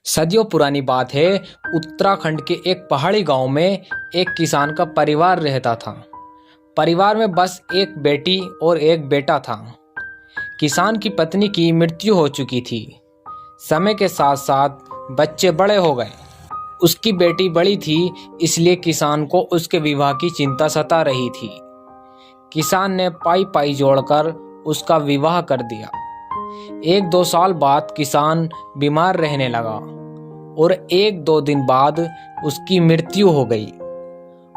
सदियों पुरानी बात है। उत्तराखंड के एक पहाड़ी गांव में एक किसान का परिवार रहता था। परिवार में बस एक बेटी और एक बेटा था। किसान की पत्नी की मृत्यु हो चुकी थी। समय के साथ साथ बच्चे बड़े हो गए। उसकी बेटी बड़ी थी, इसलिए किसान को उसके विवाह की चिंता सता रही थी। किसान ने पाई पाई जोड़कर उसका विवाह कर दिया। 1-2 साल बाद किसान बीमार रहने लगा और 1-2 दिन बाद उसकी मृत्यु हो गई।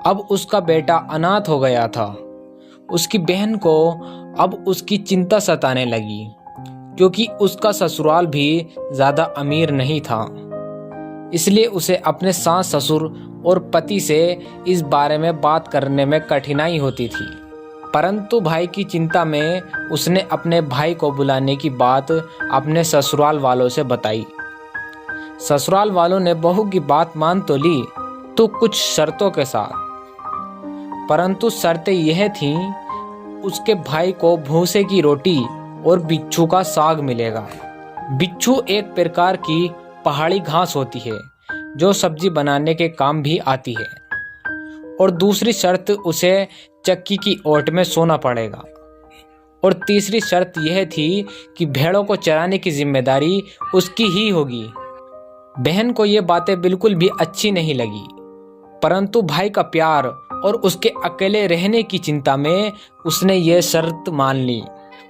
अब उसका बेटा अनाथ हो गया था। उसकी बहन को अब उसकी चिंता सताने लगी, क्योंकि उसका ससुराल भी ज्यादा अमीर नहीं था। इसलिए उसे अपने सास ससुर और पति से इस बारे में बात करने में कठिनाई होती थी। परंतु भाई की चिंता में उसने अपने भाई को बुलाने की बात अपने ससुराल वालों से बताई। ससुराल वालों ने बहू की बात मान तो ली, तो कुछ शर्तों के साथ। परंतु शर्तें यह थीं, उसके भाई को भूसे की रोटी और बिच्छू का साग मिलेगा। बिच्छू एक प्रकार की पहाड़ी घास होती है जो सब्जी बनाने के काम भी आती है। और दूसरी शर्त, उसे चक्की की ओट में सोना पड़ेगा। और तीसरी शर्त यह थी कि भेड़ों को चराने की जिम्मेदारी उसकी ही होगी। बहन को ये बातें बिल्कुल भी अच्छी नहीं लगी, परंतु भाई का प्यार और उसके अकेले रहने की चिंता में उसने ये शर्त मान ली।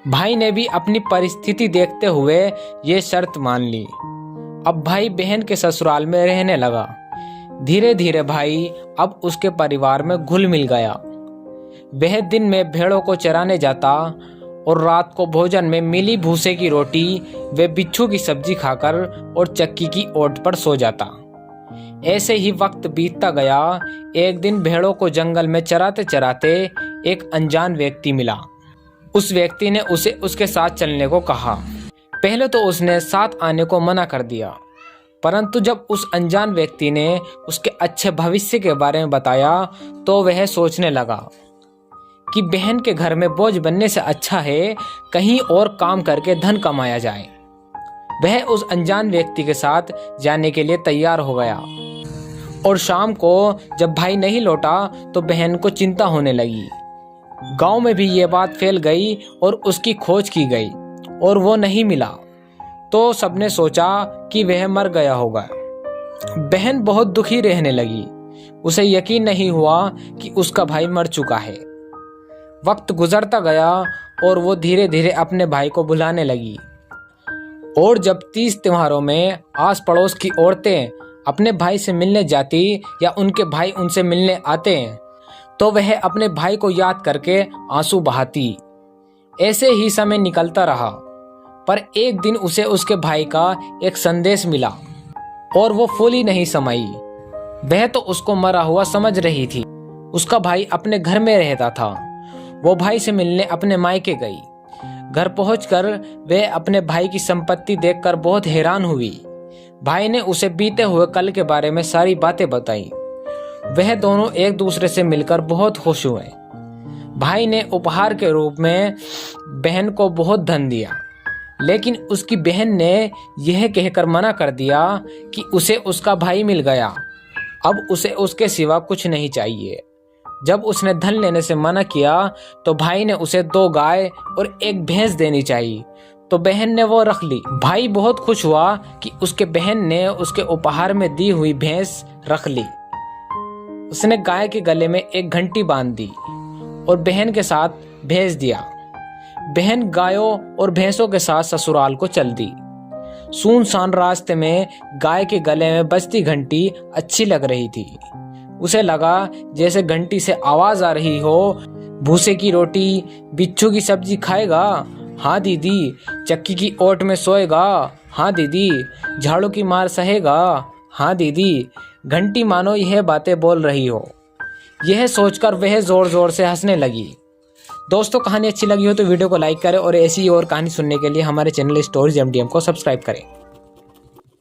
भाई ने भी अपनी परिस्थिति देखते हुए ये शर्त मान ली। अब भाई बहन के ससुराल में रहने लगा। धीरे धीरे भाई अब उसके परिवार में घुल मिल गया। वह दिन में भेड़ों को चराने जाता और रात को भोजन में मिली भूसे की रोटी व बिच्छू की सब्जी खाकर और चक्की की ओट पर सो जाता। ऐसे ही वक्त बीतता गया। एक दिन भेड़ों को जंगल में चराते चराते एक अनजान व्यक्ति मिला। उस व्यक्ति ने उसे उसके साथ चलने को कहा। पहले तो उसने साथ आने को मना कर दिया, परंतु जब उस अनजान व्यक्ति ने उसके अच्छे भविष्य के बारे में बताया तो वह सोचने लगा कि बहन के घर में बोझ बनने से अच्छा है कहीं और काम करके धन कमाया जाए। वह उस अनजान व्यक्ति के साथ जाने के लिए तैयार हो गया। और शाम को जब भाई नहीं लौटा तो बहन को चिंता होने लगी। गांव में भी ये बात फैल गई और उसकी खोज की गई और वो नहीं मिला, तो सबने सोचा कि वह मर गया होगा। बहन बहुत दुखी रहने लगी। उसे यकीन नहीं हुआ कि उसका भाई मर चुका है। वक्त गुजरता गया और वो धीरे धीरे अपने भाई को बुलाने लगी। और जब तीज त्योहारों में आस पड़ोस की औरतें अपने भाई से मिलने जाती या उनके भाई उनसे मिलने आते तो वह अपने भाई को याद करके आंसू बहाती। ऐसे ही समय निकलता रहा, पर एक दिन उसे उसके भाई का एक संदेश मिला और वो फूली नहीं समाई। वह तो उसको मरा हुआ समझ रही थी। उसका भाई अपने घर में रहता था। वो भाई से मिलने अपने मायके गई। घर पहुंचकर वह अपने भाई की संपत्ति देखकर बहुत हैरान हुई। भाई ने उसे बीते हुए कल के बारे में सारी बातें बताई। वह दोनों एक दूसरे से मिलकर बहुत खुश हुए। भाई ने उपहार के रूप में बहन को बहुत धन दिया, लेकिन उसकी बहन ने यह कहकर मना कर दिया कि उसे उसका भाई मिल गया, अब उसे उसके सिवा कुछ नहीं चाहिए। जब उसने धन लेने से मना किया तो भाई ने उसे 2 गाय और 1 भैंस देनी चाहिए, तो बहन ने वो रख ली। भाई बहुत खुश हुआ कि उसके बहन ने उसके उपहार में दी हुई भैंस रख ली। उसने गाय के गले में एक घंटी बांध दी और बहन के साथ भेज दिया। बहन गायों और भैंसों के साथ ससुराल को चल दी। सुनसान रास्ते में गाय के गले में बजती घंटी अच्छी लग रही थी। उसे लगा जैसे घंटी से आवाज आ रही हो, भूसे की रोटी बिच्छू की सब्जी खाएगा, हाँ दीदी, चक्की की ओट में सोएगा, हाँ दीदी, झाड़ू की मार सहेगा, हाँ दीदी। घंटी मानो यह बातें बोल रही हो। यह सोचकर वह जोर जोर से हंसने लगी। दोस्तों, कहानी अच्छी लगी हो तो वीडियो को लाइक करें और ऐसी और कहानी सुनने के लिए हमारे चैनल स्टोरीज MDM को सब्सक्राइब करें।